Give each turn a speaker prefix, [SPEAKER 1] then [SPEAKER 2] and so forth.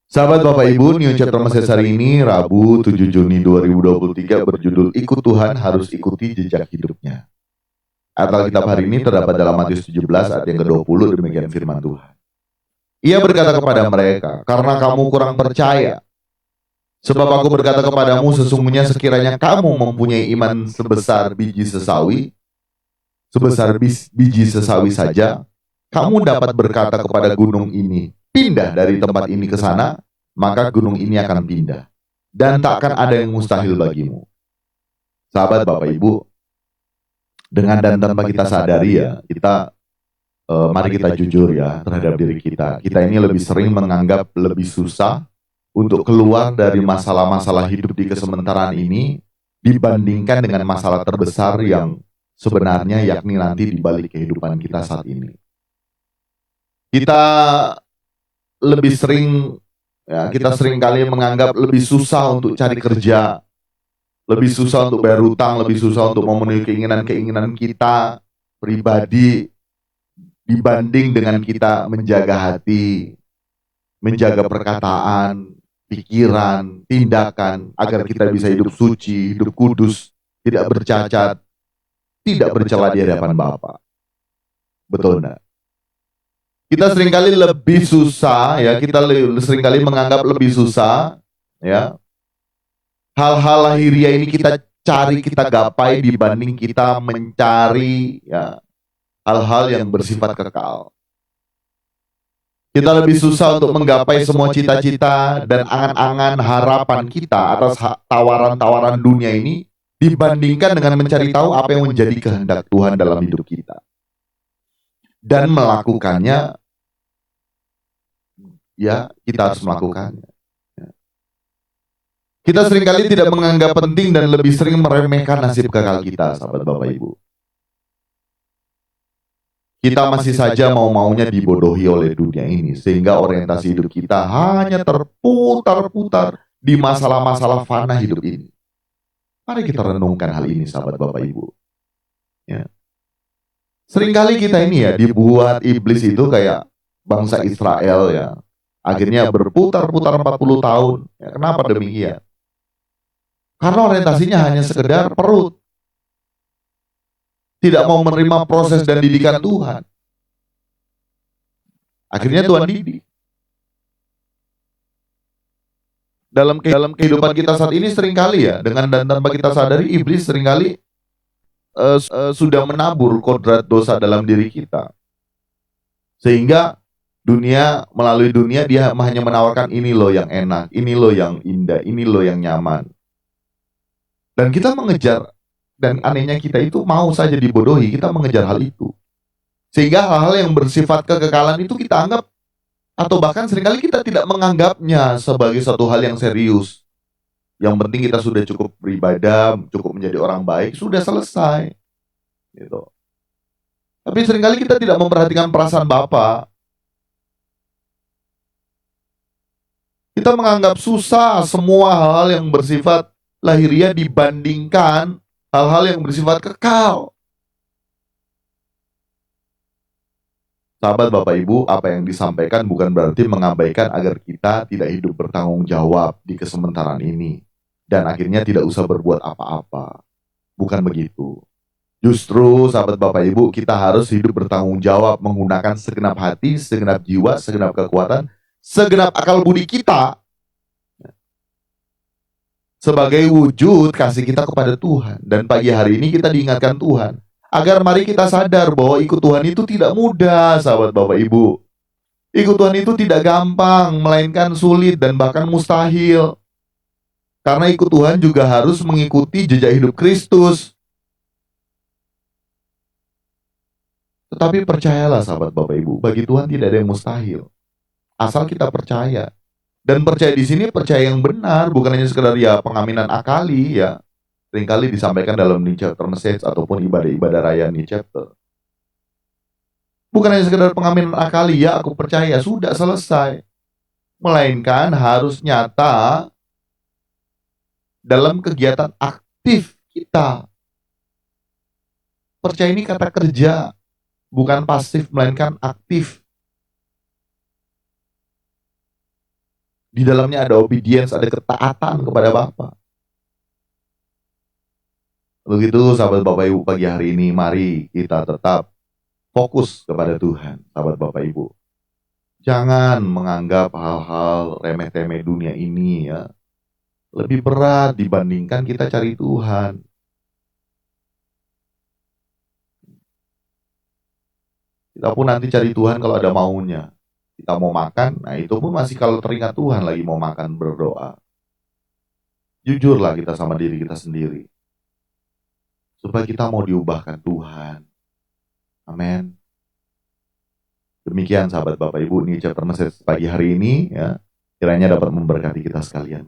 [SPEAKER 1] Sahabat Bapak Ibu, New Chapter Message hari ini, Rabu 7 Juni 2023 berjudul Ikut Tuhan Harus Ikuti Jejak Hidupnya. Alkitab hari ini terdapat dalam Matius 17 ayat yang ke-20, demikian firman Tuhan. Ia berkata kepada mereka, karena kamu kurang percaya. Sebab aku berkata kepadamu, sesungguhnya sekiranya kamu mempunyai iman sebesar biji sesawi saja, kamu dapat berkata kepada gunung ini, pindah dari tempat ini ke sana, maka gunung ini akan pindah. Dan tak akan ada yang mustahil bagimu. Sahabat Bapak Ibu, dengan dan tanpa kita sadari ya, mari kita jujur ya terhadap diri kita. Kita ini lebih sering menganggap lebih susah untuk keluar dari masalah-masalah hidup di kesementaraan ini dibandingkan dengan masalah terbesar yang sebenarnya yakni nanti di balik kehidupan kita saat ini. Kita lebih sering kita seringkali menganggap lebih susah untuk cari kerja, lebih susah untuk bayar hutang, lebih susah untuk memenuhi keinginan-keinginan kita pribadi dibanding dengan kita menjaga hati, menjaga perkataan, pikiran, tindakan agar kita bisa hidup suci, hidup kudus, tidak bercacat, tidak bercela di hadapan Bapa. Betul enggak? Kita seringkali lebih susah ya, kita seringkali menganggap lebih susah ya. Hal-hal lahiriah ini kita cari, kita gapai dibanding kita mencari ya hal-hal yang bersifat kekal. Kita lebih susah untuk menggapai semua cita-cita dan angan-angan harapan kita atas tawaran-tawaran dunia ini dibandingkan dengan mencari tahu apa yang menjadi kehendak Tuhan dalam hidup kita. Dan melakukannya, ya kita harus melakukannya. Kita seringkali tidak menganggap penting dan lebih sering meremehkan nasib kekal kita, sahabat Bapak Ibu. Kita masih saja mau-maunya dibodohi oleh dunia ini, sehingga orientasi hidup kita hanya terputar-putar di masalah-masalah fana hidup ini. Mari kita renungkan hal ini, sahabat Bapak Ibu. Ya. Seringkali kita ini ya dibuat iblis itu kayak bangsa Israel ya. Akhirnya berputar-putar 40 tahun. Ya, kenapa demikian? Karena orientasinya hanya sekedar perut. Tidak mau menerima proses dan didikan Tuhan. Akhirnya Tuhan didik. Dalam kehidupan kita saat ini seringkali ya, dengan dan tanpa kita sadari, iblis seringkali sudah menabur kodrat dosa dalam diri kita. Sehingga melalui dunia dia hanya menawarkan ini loh yang enak, ini loh yang indah, ini loh yang nyaman. Dan kita mengejar, dan anehnya kita itu mau saja dibodohi, kita mengejar hal itu. Sehingga hal-hal yang bersifat kekekalan itu kita anggap, atau bahkan seringkali kita tidak menganggapnya sebagai suatu hal yang serius. Yang penting kita sudah cukup beribadah, cukup menjadi orang baik, sudah selesai. Gitu. Tapi seringkali kita tidak memperhatikan perasaan Bapa. Kita menganggap susah semua hal-hal yang bersifat lahiriah dibandingkan hal-hal yang bersifat kekal. Sahabat Bapak Ibu, apa yang disampaikan bukan berarti mengabaikan agar kita tidak hidup bertanggung jawab di kesementaraan ini. Dan akhirnya tidak usah berbuat apa-apa. Bukan begitu. Justru sahabat Bapak Ibu, kita harus hidup bertanggung jawab menggunakan segenap hati, segenap jiwa, segenap kekuatan, segenap akal budi kita sebagai wujud kasih kita kepada Tuhan. Dan pagi hari ini kita diingatkan Tuhan agar mari kita sadar bahwa ikut Tuhan itu tidak mudah, sahabat Bapak Ibu. Ikut Tuhan itu tidak gampang, melainkan sulit dan bahkan mustahil. Karena ikut Tuhan juga harus mengikuti jejak hidup Kristus. Tetapi percayalah sahabat Bapak Ibu, bagi Tuhan tidak ada yang mustahil. Asal kita percaya. Dan percaya di sini percaya yang benar, bukan hanya sekedar ya pengaminan akali ya. Seringkali disampaikan dalam New Chapter Message ataupun ibadah-ibadah raya New Chapter. Bukan hanya sekedar pengaminan akali, ya aku percaya, sudah selesai. Melainkan harus nyata dalam kegiatan aktif kita. Percaya ini kata kerja, bukan pasif, melainkan aktif. Di dalamnya ada obedience, ada ketaatan kepada Bapa. Begitu sahabat Bapak Ibu, pagi hari ini mari kita tetap fokus kepada Tuhan, sahabat Bapak Ibu. Jangan menganggap hal-hal remeh-temeh dunia ini ya lebih berat dibandingkan kita cari Tuhan. Kita pun nanti cari Tuhan kalau ada maunya. Kita mau makan, nah itu pun masih kalau teringat Tuhan lagi mau makan, berdoa. Jujurlah kita sama diri kita sendiri. Supaya kita mau diubahkan Tuhan. Amin. Demikian sahabat Bapak Ibu, ini chapter message pagi hari ini ya. Kiranya dapat memberkati kita sekalian.